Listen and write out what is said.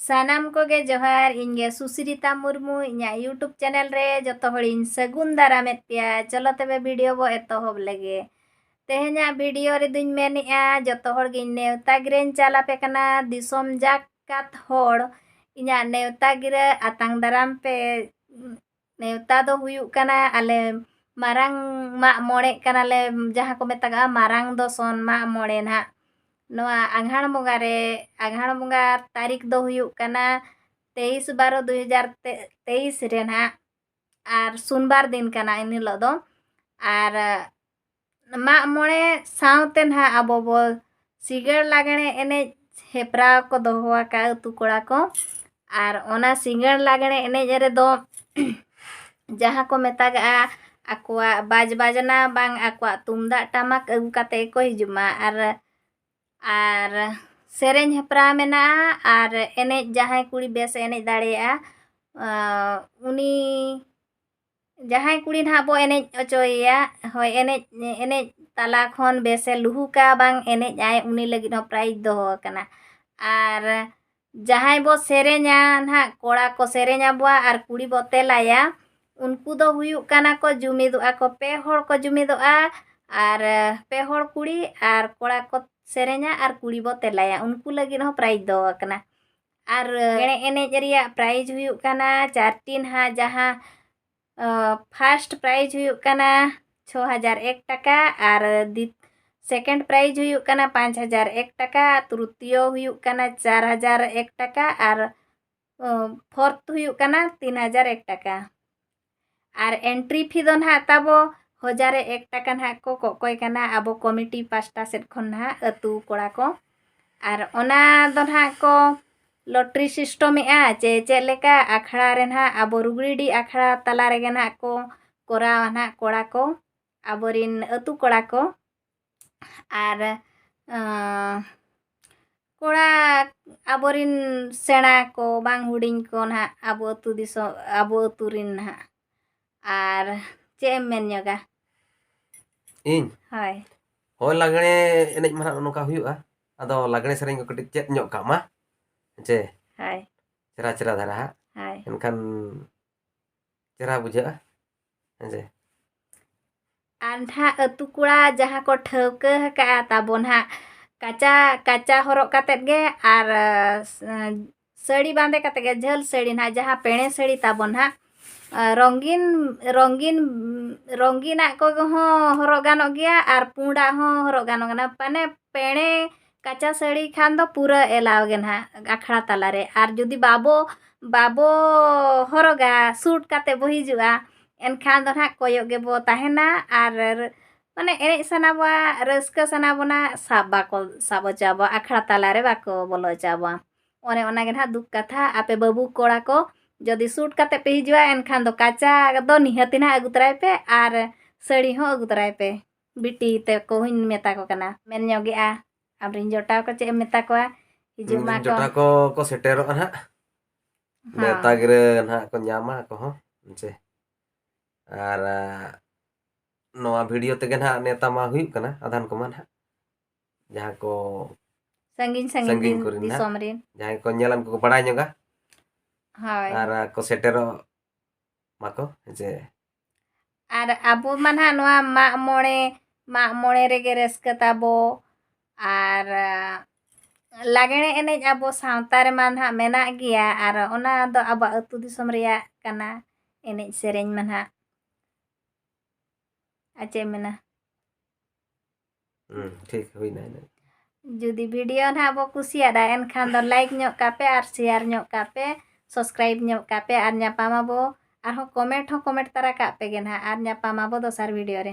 सानाम कोगे जोहार इंगे सुश्रिता मुर्मू इन्या YouTube channel रे जतो हड़िन सगुन दारामेत पिया। चलो तबे वीडियो बो एतोहब लगे। तेहेन्या वीडियो रे दुñ मेनिया जतो हड़ गिन नेवता गिरेन चाला पे कना दिसोम जाकात हड़ इन्या नेवता गिरे आतांग दाराम पे नेवता दो हुयुग कना आले मारांग मा मोड़े कना ले जहां को मेतागा मारांग दो सोन मा मोड़े ना नोआ आंघाण बोंगा रे आंघाण बोंगा तारीख दो हुयुग कना 23/12/2023 रे ना आर सोमवार दिन कना इन हिलो दो आर मा मोड़े सावते ना आबो बो सिंगड़ लागणे एने हेपरा को दोहवा का उतु कोड़ा को आर ओना सिंगड़ लागणे एने जरे दो जहां को मेतागा आकुआ बाज बाजना बांग आकुआ तुमदा टमाक अगु काते को हिजुमा आर सेरेñ हेपरा मेना आर एने जहां कुड़ी बेस एने दाड़ेया उनी जहां कुड़ी ना बो एने अचोया होय एने तला खन बेसे लुहुका बांग एने आय उनी लगी न प्राइज दोहो कना आर जहां बो सेरेñा ना कोड़ा को सेरेñा बुआ आर कुड़ी बो तेलाया उनको दो हुयुग कना को जुमिदुआ को पे होड़ को जुमिदुआ आर पे होड़ कुड़ी आर कोड़ा को सेरेñा आर कुड़ी बो तेलाया उनको लगी न प्राइज दो कना आर एने एने जरिया प्राइज हुयुग कना 4 हा जहां फर्स्ट प्राइज हुयुग कना 6001 टका आर सेकेंड प्राइज हुयुग कना 5001 टका तृतीय हुयुग कना 4001 टका आर फोर्थ हुयुग कना 3001 टका आर एंट्री फी दो ना ताबो 1001 टका ना को कोय कना आबो कमिटी पास्टा सेट खन ना अतु कोड़ा को आर ओना दो ना को लॉटरी सिस्टम चे लेका आखड़ा रे ना आबो रुगड़ीडी आखड़ा तला रे ना को कोरा ना कोड़ा को आबोरिन अतु कोड़ा को आर कोड़ा आबोरिन सेना को बांग हुडिंग को ना आबो अतु दिसो आबो अतु रिन ना आर चे मेन्योगा इन हाय होय लागणे एनेज माना नोका हुयुआ आदो लागणे सेरेñ को कटिक चेत ᱧᱚᱜ कामा चे हाय चेरा चेरा धारा हाय एनखान चेरा बुझा जे आंधा अतु कुड़ा जहां को ठौक हका ताबोन हा काचा काचा हरोक कातेत गे आर सड़ी बांधे काते गे झल सड़ी ना जहां पेणे सड़ी ताबोन हा रंगीन रंगीन रंगीना को हो हरोक गानो गया आर पुंडा हो हरोक गानो गना पाने पेणे काचा सड़ी खान दो पूरा एलाव गे ना आखड़ा तला रे आर जुदी बाबो हरोगा सूट काते बो हिजुआ एनखान दो ना कोयो गे बो ताहेना आर माने एने सनाबा रस्का सनाबोना साबो चाबो आखड़ा तला रे बाको बोलो चाबो ओने ओना गे ना दुख कथा आपे बाबू कोड़ा को जदि सूट काते पे हिजुआ एनखान दो काचा दो निहति ना अगुतराय पे आर सड़ी हो अगुतराय पे बिटी ते को हिन मेता को कना मेन ᱧᱚᱜᱮ आ आबरिन जोटाव को चे मेता को हिजुग मा जोटा को सेटेरो ना नेता गिरे ना को ᱧामा को हो जे आर नोआ वीडियो तेगे ना नेता मा हुयुग कना आधान को मान जहां को संगीन कोरिन दिसोम रिन जहां को ñelan को बड़ाय ᱧᱚᱜᱟ हाय आर को सेटेरो माको जे आर आबो मानहा नोआ मा मोड़े रे गे रस्का ताबो आर लागणे एनेज आबो सावता रे मानहा मेना गिया आर ओना दो आबो अतु दिसोम रिया कना एनेज सेरेñ मानहा आचे मेना ठीक हुइना जुदी वीडियो ना आबो कुसियादा एनखान दो लाइक ᱧᱚᱜ कापे आर शेयर ᱧᱚᱜ कापे सब्सक्राइब ᱧᱚᱜ कापे आर ᱧापामा बो आर हो कमेंट तारा कापे गे ना आर ᱧापामा बो दोसार वीडियो रे।